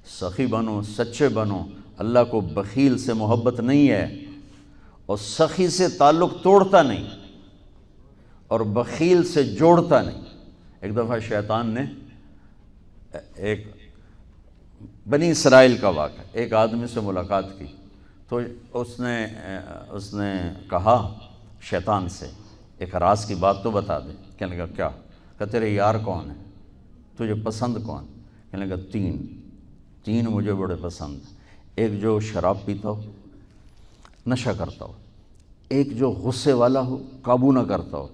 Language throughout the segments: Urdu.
سخی بنو، سچے بنو۔ اللہ کو بخیل سے محبت نہیں ہے، اور سخی سے تعلق توڑتا نہیں، اور بخیل سے جوڑتا نہیں۔ ایک دفعہ شیطان نے ایک بنی اسرائیل کا واقعہ، ایک آدمی سے ملاقات کی، تو اس نے کہا شیطان سے، ایک راز کی بات تو بتا دے۔ کہنے لگا کیا؟ کہ تیرے یار کون ہیں، تجھے پسند کون؟ کہنے لگا تین مجھے بڑے پسند ہیں۔ ایک جو شراب پیتا ہو، نشہ کرتا ہو، ایک جو غصے والا ہو، قابو نہ کرتا ہو،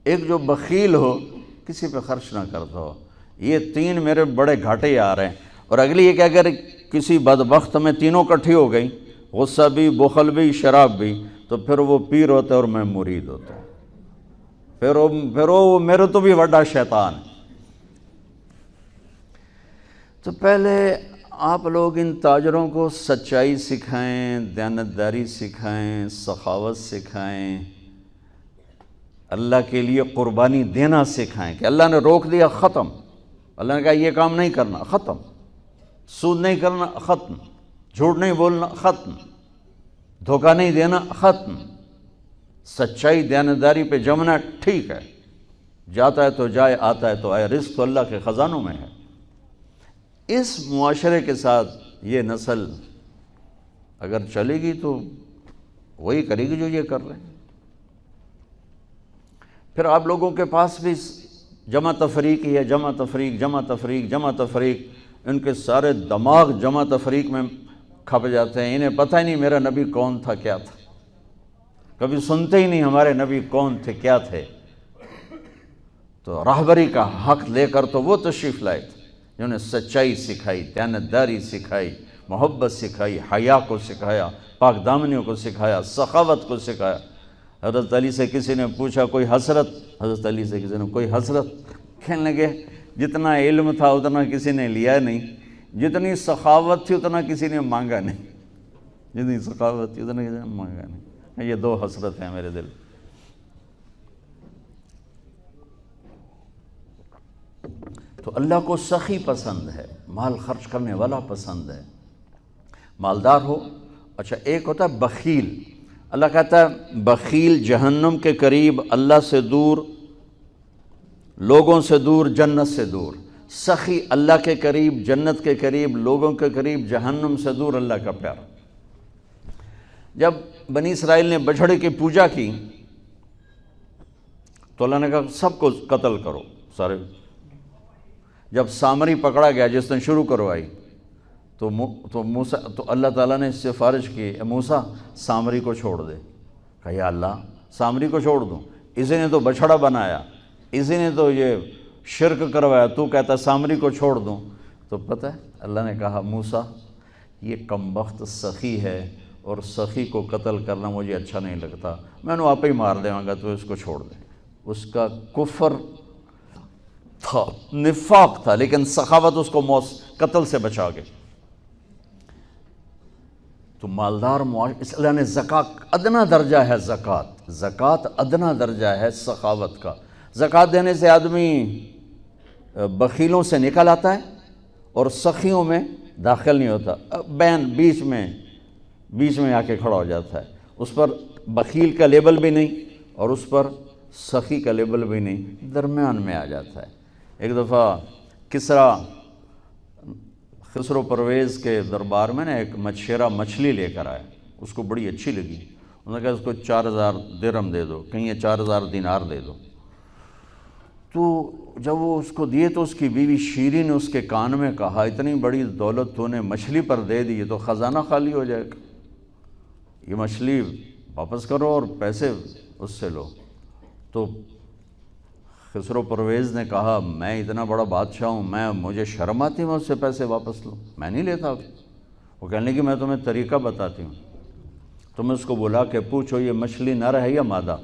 ایک جو بخیل ہو، کسی پہ خرچ نہ کرتا ہو۔ یہ تین میرے بڑے گھاٹے آ رہے ہیں۔ اور اگلی یہ کہ اگر کسی بدبخت میں تینوں کٹھی ہو گئی، غصہ بھی، بخل بھی، شراب بھی، تو پھر وہ پیر ہوتا ہے اور میں مرید ہوتا ہوں، پھر وہ میرے تو بھی بڑا شیطان ہے۔ تو پہلے آپ لوگ ان تاجروں کو سچائی سکھائیں، دیانتداری سکھائیں، سخاوت سکھائیں، اللہ کے لیے قربانی دینا سکھائیں کہ اللہ نے روک دیا، ختم۔ اللہ نے کہا یہ کام نہیں کرنا، ختم۔ سود نہیں کرنا، ختم۔ جھوٹ نہیں بولنا، ختم۔ دھوکہ نہیں دینا، ختم۔ سچائی دیانتداری پہ جمنا ٹھیک ہے، جاتا ہے تو جائے، آتا ہے تو آئے، رزق تو اللہ کے خزانوں میں ہے۔ اس معاشرے کے ساتھ یہ نسل اگر چلے گی تو وہی کرے گی جو یہ کر رہے ہیں۔ پھر آپ لوگوں کے پاس بھی جمع تفریق ہی ہے، جمع تفریق، جمع تفریق، جمع تفریق۔ ان کے سارے دماغ جمع تفریق میں کھپ جاتے ہیں، انہیں پتہ ہی نہیں میرا نبی کون تھا، کیا تھا، کبھی سنتے ہی نہیں ہمارے نبی کون تھے، کیا تھے۔ تو راہبری کا حق لے کر تو وہ تشریف لائے تھے جنہوں نے سچائی سکھائی، دیانتداری سکھائی، محبت سکھائی، حیا کو سکھایا، پاک دامنیوں کو سکھایا، سخاوت کو سکھایا۔ حضرت علی سے کسی نے پوچھا کوئی حسرت، حضرت علی سے کسی نے کوئی حسرت، کہنے لگے جتنا علم تھا اتنا کسی نے لیا نہیں، جتنی سخاوت تھی اتنا کسی نے مانگا نہیں، جتنی سخاوت تھی اتنا کسی نے مانگا نہیں۔ یہ دو حسرت ہیں میرے دل۔ تو اللہ کو سخی پسند ہے، مال خرچ کرنے والا پسند ہے، مالدار ہو۔ اچھا ایک ہوتا ہے بخیل، اللہ کہتا ہے بخیل جہنم کے قریب، اللہ سے دور، لوگوں سے دور، جنت سے دور۔ سخی اللہ کے قریب، جنت کے قریب، لوگوں کے قریب، جہنم سے دور، اللہ کا پیارا۔ جب بنی اسرائیل نے بچھڑے کی پوجا کی تو اللہ نے کہا سب کو قتل کرو، سارے۔ جب سامری پکڑا گیا جس نے شروع کروائی تو اللہ تعالیٰ نے اس سے سفارش کی، اے موسیٰ سامری کو چھوڑ دے۔ کہا یا اللہ سامری کو چھوڑ دوں؟ اسی نے تو بچھڑا بنایا، اسی نے تو یہ شرک کروایا، تو کہتا سامری کو چھوڑ دوں؟ تو پتہ ہے اللہ نے کہا موسیٰ یہ کمبخت سخی ہے، اور سخی کو قتل کرنا مجھے اچھا نہیں لگتا، میں نے آپ ہی مار دے گا، تو اس کو چھوڑ دے۔ اس کا کفر تھا، نفاق تھا، لیکن سخاوت اس کو قتل سے بچا گئی۔ تو مالدار اس اللہ نے زکوٰۃ ادنا درجہ ہے، زکوٰۃ ادنا درجہ ہے سخاوت کا۔ زکوٰۃ دینے سے آدمی بخیلوں سے نکل آتا ہے اور سخیوں میں داخل نہیں ہوتا، بین بیچ میں آ کے کھڑا ہو جاتا ہے۔ اس پر بخیل کا لیبل بھی نہیں اور اس پر سخی کا لیبل بھی نہیں، درمیان میں آ جاتا ہے۔ ایک دفعہ خسرو پرویز کے دربار میں نا ایک مچھیرا مچھلی لے کر آیا، اس کو بڑی اچھی لگی، انہوں نے کہا اس کو 4000 درہم دے دو، کہیں یہ 4000 دینار دے دو۔ تو جب وہ اس کو دیے تو اس کی بیوی شیری نے اس کے کان میں کہا اتنی بڑی دولت تو نے مچھلی پر دے دی، تو خزانہ خالی ہو جائے گا، یہ مچھلی واپس کرو اور پیسے اس سے لو۔ تو خسرو پرویز نے کہا میں اتنا بڑا بادشاہ ہوں، مجھے شرم آتی ہے میں اس سے پیسے واپس لوں، میں نہیں لیتا۔ وہ کہنے لگی میں تمہیں طریقہ بتاتی ہوں، تم اس کو بلا کے پوچھو یہ مچھلی نر ہے یا مادہ،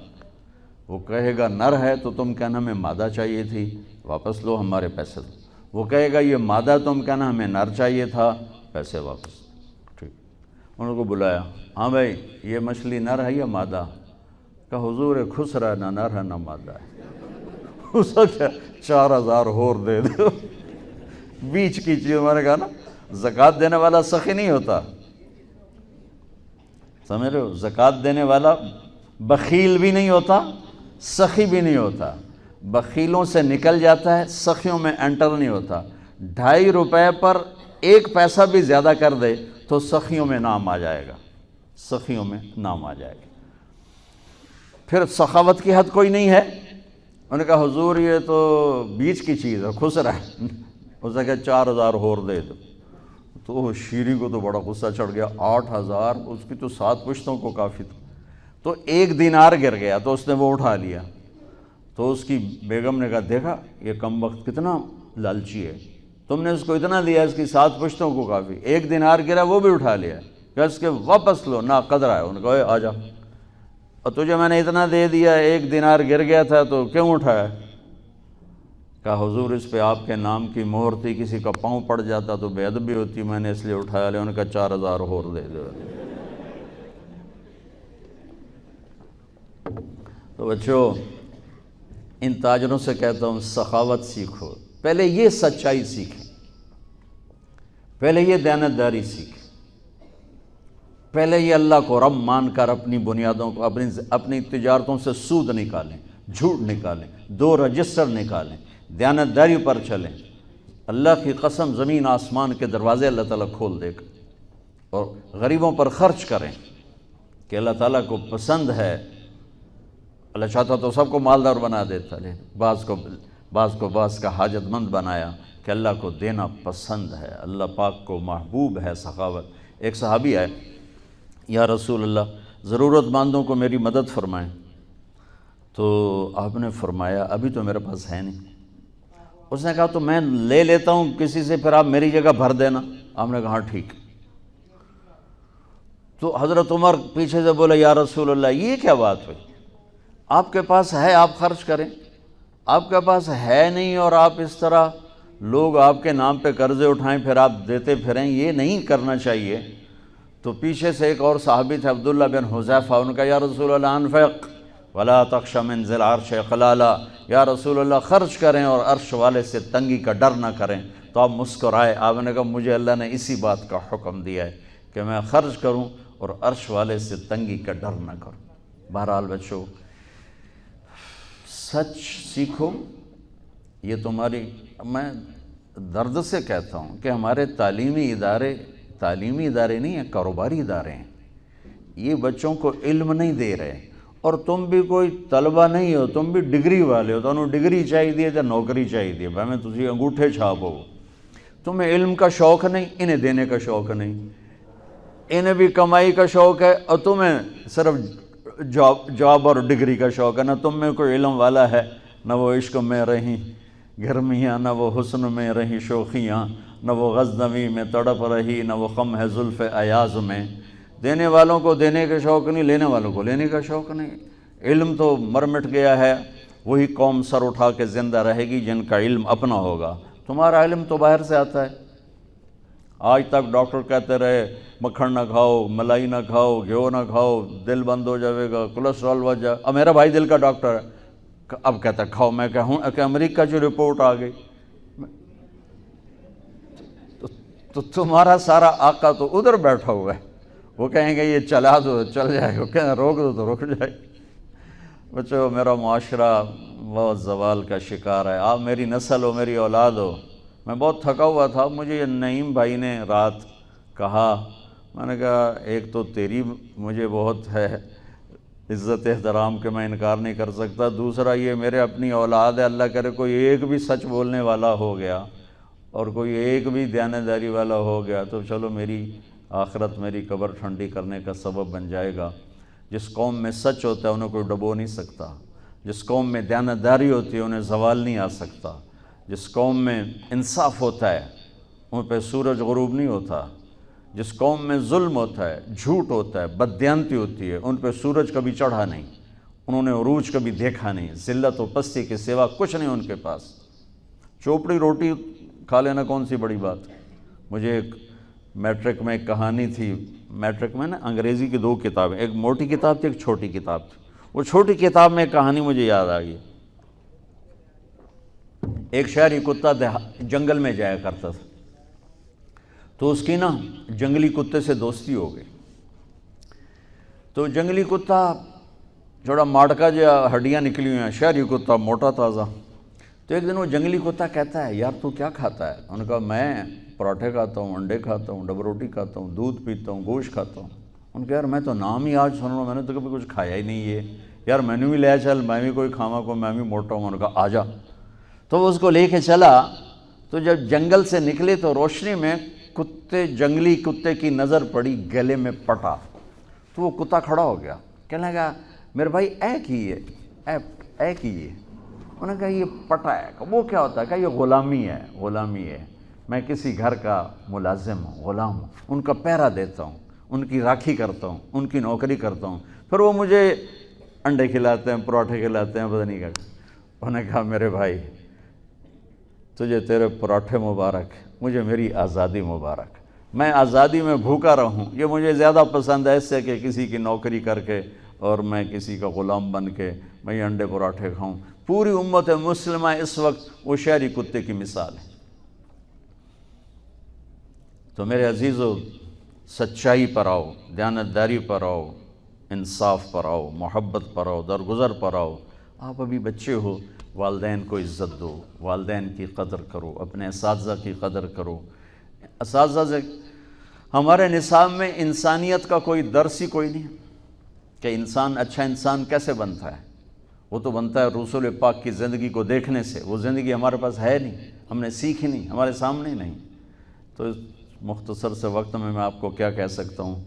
وہ کہے گا نر ہے تو تم کہنا ہمیں مادہ چاہیے تھی، واپس لو ہمارے پیسے دو۔ وہ کہے گا یہ مادہ، تم کہنا ہمیں نر چاہیے تھا، پیسے واپس۔ ٹھیک، انہوں کو بلایا، ہاں بھائی یہ مچھلی نر ہے یا مادہ؟ کہا حضور خسرا نہ نر ہے نہ مادہ ہے۔ اس کو کیا 4000 اور دے دو، بیچ کی چیز، میں نے کہا نا زکوٰۃ دینے والا سخی نہیں ہوتا، سمجھ رہے ہو؟ زکوٰۃ دینے والا بخیل بھی نہیں ہوتا، سخی بھی نہیں ہوتا، بخیلوں سے نکل جاتا ہے، سخیوں میں انٹر نہیں ہوتا۔ 2.5 روپے پر 1 پیسہ بھی زیادہ کر دے تو سخیوں میں نام آ جائے گا، سخیوں میں نام آ جائے گا۔ پھر سخاوت کی حد کوئی نہیں ہے۔ انہوں نے کہا حضور یہ تو بیچ کی چیز ہے، خسرا ہے۔ اس نے کہا 4,000 اور دے دو۔ تو شیریں کو تو بڑا غصہ چڑھ گیا، 8,000، اس کی تو 7 پشتوں کو کافی تھا۔ تو 1 دینار گر گیا تو اس نے وہ اٹھا لیا۔ تو اس کی بیگم نے کہا دیکھا یہ کم وقت کتنا لالچی ہے، تم نے اس کو اتنا دیا، اس کی 7 پشتوں کو کافی، 1 دینار گرا وہ بھی اٹھا لیا، کہ اس کے واپس لو، نا قدر ہے۔ انہوں نے کہا آ جا، اور تجھے میں نے اتنا دے دیا، 1 دینار گر گیا تھا تو کیوں اٹھایا؟ کہا حضور اس پہ آپ کے نام کی مہر تھی، کسی کا پاؤں پڑ جاتا تو بے ادبی ہوتی، میں نے اس لیے اٹھایا لیا۔ انہوں نے کہا 4,000 اور دے دو۔ تو بچوں ان تاجروں سے کہتا ہوں سخاوت سیکھو، پہلے یہ سچائی سیکھیں، پہلے یہ دیانتداری سیکھیں، پہلے یہ اللہ کو رب مان کر اپنی بنیادوں کو، اپنی تجارتوں سے سود نکالیں، جھوٹ نکالیں، 2 رجسٹر نکالیں، دیانتداری پر چلیں۔ اللہ کی قسم زمین آسمان کے دروازے اللہ تعالیٰ کھول دے گا، اور غریبوں پر خرچ کریں کہ اللہ تعالیٰ کو پسند ہے۔ اللہ چاہتا تو سب کو مالدار بنا دیتا، لیکن بعض کا حاجت مند بنایا کہ اللہ کو دینا پسند ہے، اللہ پاک کو محبوب ہے سخاوت۔ ایک صحابی آئے، یا رسول اللہ ضرورت مندوں کو میری مدد فرمائیں۔ تو آپ نے فرمایا ابھی تو میرے پاس ہے نہیں۔ اس نے کہا تو میں لے لیتا ہوں کسی سے، پھر آپ میری جگہ بھر دینا۔ آپ نے کہا ہاں ٹھیک۔ تو حضرت عمر پیچھے سے بولے یا رسول اللہ یہ کیا بات ہوئی، آپ کے پاس ہے آپ خرچ کریں، آپ کے پاس ہے نہیں اور آپ اس طرح لوگ آپ کے نام پہ قرضے اٹھائیں پھر آپ دیتے پھریں، یہ نہیں کرنا چاہیے۔ تو پیچھے سے ایک اور صحابی تھے عبداللہ بن حذیفہ، ان کا یا رسول اللہ انفق ولا تخش من ذی العرش اقلالا، یا رسول اللہ خرچ کریں اور عرش والے سے تنگی کا ڈر نہ کریں۔ تو آپ مسکرائے، آپ نے کہا مجھے اللہ نے اسی بات کا حکم دیا ہے کہ میں خرچ کروں اور عرش والے سے تنگی کا ڈر نہ کروں۔ بہرحال بچوں سچ سیکھو، یہ تمہاری، میں درد سے کہتا ہوں کہ ہمارے تعلیمی ادارے نہیں ہیں، کاروباری ادارے ہیں۔ یہ بچوں کو علم نہیں دے رہے، اور تم بھی کوئی طلبہ نہیں ہو، تم بھی ڈگری والے ہو، تو انہوں ڈگری چاہیے یا نوکری چاہیے، بھائی میں تجھے انگوٹھے چھاپ ہو۔ تمہیں علم کا شوق نہیں، انہیں دینے کا شوق نہیں، انہیں بھی کمائی کا شوق ہے اور تمہیں صرف جاب اور ڈگری کا شوق ہے۔ نہ تم میں کوئی علم والا ہے، نہ وہ عشق میں رہیں گرمیاں، نہ وہ حسن میں رہیں شوخیاں، نہ وہ غزنوی میں تڑپ رہی، نہ وہ خم ہے زلف ایاز میں۔ دینے والوں کو دینے کا شوق نہیں، لینے والوں کو لینے کا شوق نہیں۔ علم تو مر مٹ گیا ہے، وہی قوم سر اٹھا کے زندہ رہے گی جن کا علم اپنا ہوگا۔ تمہارا علم تو باہر سے آتا ہے۔ آج تک ڈاکٹر کہتے رہے مکھن نہ کھاؤ، ملائی نہ کھاؤ، گھیو نہ کھاؤ، دل بند ہو جائے گا، کولیسٹرول بڑھ جائے۔ اب میرا بھائی دل کا ڈاکٹر ہے، اب کہتا ہے کھاؤ۔ میں کہوں کہ امریکہ جو رپورٹ آ گئی، تو تمہارا سارا آقا تو ادھر بیٹھا ہوا ہے، وہ کہیں گے یہ چلا دو چل جائے گا، کہیں روک دو تو رک جائے گا۔ بچوں میرا معاشرہ بہت زوال کا شکار ہے، آپ میری نسل ہو، میری اولاد ہو۔ میں بہت تھکا ہوا تھا، مجھے یہ نعیم بھائی نے رات کہا، میں نے کہا ایک تو تیری مجھے بہت ہے عزت احترام کہ میں انکار نہیں کر سکتا، دوسرا یہ میرے اپنی اولاد ہے، اللہ کرے کوئی ایک بھی سچ بولنے والا ہو گیا اور کوئی ایک بھی دیانتداری والا ہو گیا تو چلو میری آخرت، میری قبر ٹھنڈی کرنے کا سبب بن جائے گا۔ جس قوم میں سچ ہوتا ہے انہیں کوئی ڈبو نہیں سکتا، جس قوم میں دیانتداری ہوتی ہے انہیں زوال نہیں آ سکتا، جس قوم میں انصاف ہوتا ہے ان پہ سورج غروب نہیں ہوتا، جس قوم میں ظلم ہوتا ہے، جھوٹ ہوتا ہے، بددیانتی ہوتی ہے، ان پہ سورج کبھی چڑھا نہیں، انہوں نے عروج کبھی دیکھا نہیں، ذلت و پستی کے سوا کچھ نہیں ان کے پاس۔ چوپڑی روٹی کھا لینا کون سی بڑی بات۔ مجھے ایک میٹرک میں ایک کہانی تھی، میٹرک میں نا انگریزی کی 2 کتابیں، ایک موٹی کتاب تھی ایک چھوٹی کتاب تھی، وہ چھوٹی کتاب میں ایک کہانی مجھے یاد آ گئی۔ ایک شہری کتا جنگل میں جایا کرتا تھا، تو اس کی نا جنگلی کتے سے دوستی ہو گئی. تو جنگلی کتا جوڑا ماڑکا جو ہڈیاں نکلی ہوئی ہیں، شہری کتا موٹا تازہ. تو ایک دن وہ جنگلی کتا کہتا ہے یار تو کیا کھاتا ہے؟ انہوں نے کہا میں پراٹھے کھاتا ہوں، انڈے کھاتا ہوں، ڈبل روٹی کھاتا ہوں، دودھ پیتا ہوں، گوشت کھاتا ہوں. ان کا یار میں تو نام ہی آج سن رہا ہوں، میں نے تو کبھی کچھ کھایا ہی نہیں ہے یار، میں نے بھی لے چل، میں بھی کوئی کھاوا کو، میں بھی موٹا ہوں. انہوں نے کہا آ جا. تو وہ اس کو لے کے چلا. تو جب جنگل سے نکلے تو روشنی میں جنگلی کتے کی نظر پڑی گلے میں پٹا. تو وہ کتا کھڑا ہو گیا، کہنے لگا میرے بھائی اے کی ہے، اے کی ہے. انہوں نے کہا یہ پٹا ہے. وہ کیا ہوتا ہے؟ کہا یہ غلامی ہے، غلامی ہے. میں کسی گھر کا ملازم ہوں، غلام ہوں، ان کا پہرا دیتا ہوں، ان کی راکھی کرتا ہوں، ان کی نوکری کرتا ہوں، پھر وہ مجھے انڈے کھلاتے ہیں، پراٹھے کھلاتے ہیں، پتہ نہیں کیا. انہوں نے کہا میرے بھائی تجھے تیرے پراٹھے مبارک، مجھے میری آزادی مبارک. میں آزادی میں بھوکا رہوں یہ مجھے زیادہ پسند ہے اس سے کہ کسی کی نوکری کر کے اور میں کسی کا غلام بن کے میں یہ انڈے پراٹھے کھاؤں. پوری امت مسلمہ اس وقت وہ شہری کتے کی مثال ہے. تو میرے عزیزو، سچائی پر آؤ، دیانتداری پر آؤ، انصاف پر آؤ، محبت پر آؤ، درگزر پر آؤ. آپ ابھی بچے ہو، والدین کو عزت دو، والدین کی قدر کرو، اپنے اساتذہ کی قدر کرو. اساتذہ سے ہمارے نصاب میں انسانیت کا کوئی درس ہی کوئی نہیں کہ انسان اچھا انسان کیسے بنتا ہے. وہ تو بنتا ہے رسول پاک کی زندگی کو دیکھنے سے. وہ زندگی ہمارے پاس ہے نہیں، ہم نے سیکھی نہیں، ہمارے سامنے نہیں. تو اس مختصر سے وقت میں آپ کو کیا کہہ سکتا ہوں.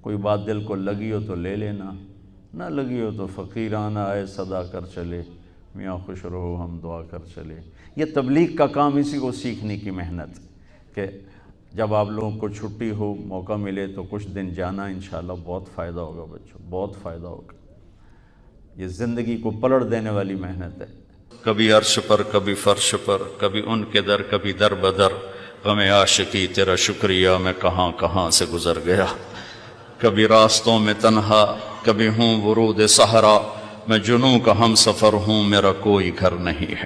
کوئی بات دل کو لگی ہو تو لے لینا، نہ لگی ہو تو فقیرانہ آئے صدا کر چلے، میاں خوش رہو ہم دعا کر چلے. یہ تبلیغ کا کام اسی کو سیکھنے کی محنت کہ جب آپ لوگوں کو چھٹی ہو، موقع ملے تو کچھ دن جانا، انشاءاللہ بہت فائدہ ہوگا بچوں، بہت فائدہ ہوگا. یہ زندگی کو پلٹ دینے والی محنت ہے. کبھی عرش پر، کبھی فرش پر، کبھی ان کے در، کبھی در بدر. غم عاشقی تیرا شکریہ میں کہاں کہاں سے گزر گیا. کبھی راستوں میں تنہا، کبھی ہوں ورود صحرا. میں جنوں کا ہم سفر ہوں، میرا کوئی گھر نہیں ہے.